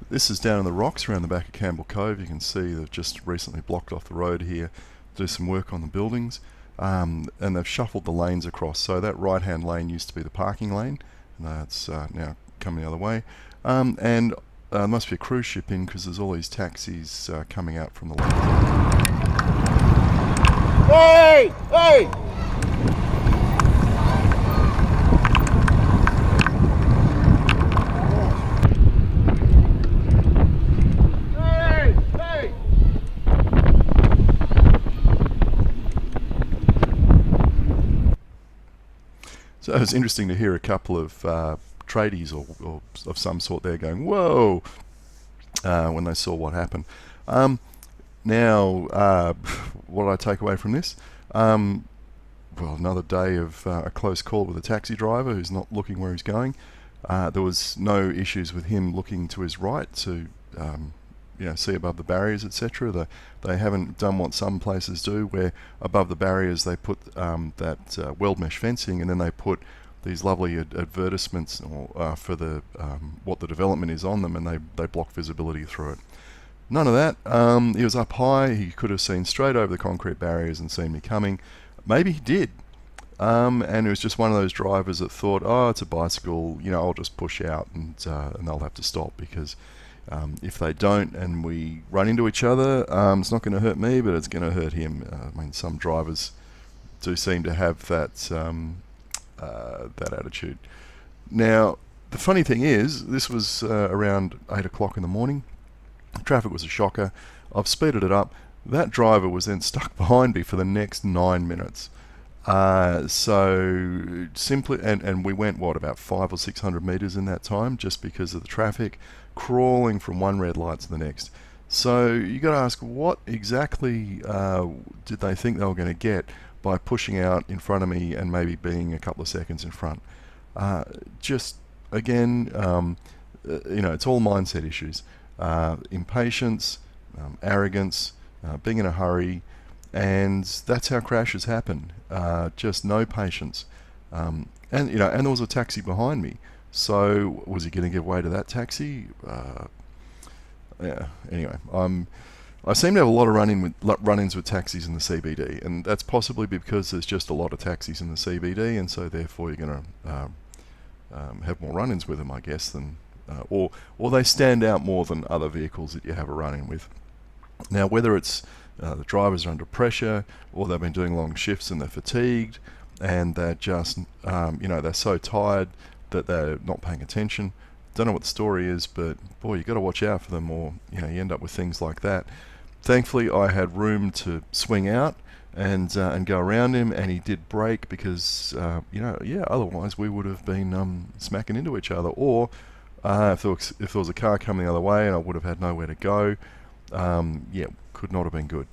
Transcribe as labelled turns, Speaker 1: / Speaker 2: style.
Speaker 1: This is down in the rocks around the back of Campbell Cove. You can see they've just recently blocked off the road here to do some work on the buildings, and they've shuffled the lanes across. So that right-hand lane used to be the parking lane, and that's now coming the other way. And there must be a cruise ship in because there's all these taxis coming out from the left.
Speaker 2: Hey! Hey!
Speaker 1: So it was interesting to hear a couple of tradies or of some sort there going, whoa, when they saw what happened. Now, what did I take away from this? Well, another day of a close call with a taxi driver who's not looking where he's going. There was no issues with him looking to his right to see above the barriers, etc. They haven't done what some places do, where above the barriers they put that weld mesh fencing, and then they put these lovely advertisements for the what the development is on them, and they block visibility through it. None of that. He was up high. He could have seen straight over the concrete barriers and seen me coming. Maybe he did. And it was just one of those drivers that thought, oh, it's a bicycle, I'll just push out and they'll have to stop, because if they don't and we run into each other, it's not going to hurt me, but it's going to hurt him. I mean, some drivers do seem to have that that attitude. Now, the funny thing is, this was around 8 o'clock in the morning. Traffic was a shocker. I've speeded it up. That driver was then stuck behind me for the next 9 minutes. So simply, and we went about 500 or 600 meters in that time, just because of the traffic, crawling from one red light to the next. So you got to ask, what exactly did they think they were going to get by pushing out in front of me and maybe being a couple of seconds in front? Just again, it's all mindset issues. Impatience, arrogance, being in a hurry, and that's how crashes happen. Just no patience, and there was a taxi behind me. So was he going to give way to that taxi? Yeah. Anyway, I seem to have a lot of run-ins with taxis in the CBD, and that's possibly because there's just a lot of taxis in the CBD, and so therefore you're going to have more run-ins with them, I guess, than or they stand out more than other vehicles that you have a run-in with. Now, whether it's the drivers are under pressure, or they've been doing long shifts and they're fatigued, and they're just, they're so tired that they're not paying attention. Don't know what the story is, but boy, you got to watch out for them, or you end up with things like that. Thankfully, I had room to swing out and go around him, and he did brake, because otherwise we would have been smacking into each other, or if there was a car coming the other way and I would have had nowhere to go, could not have been good.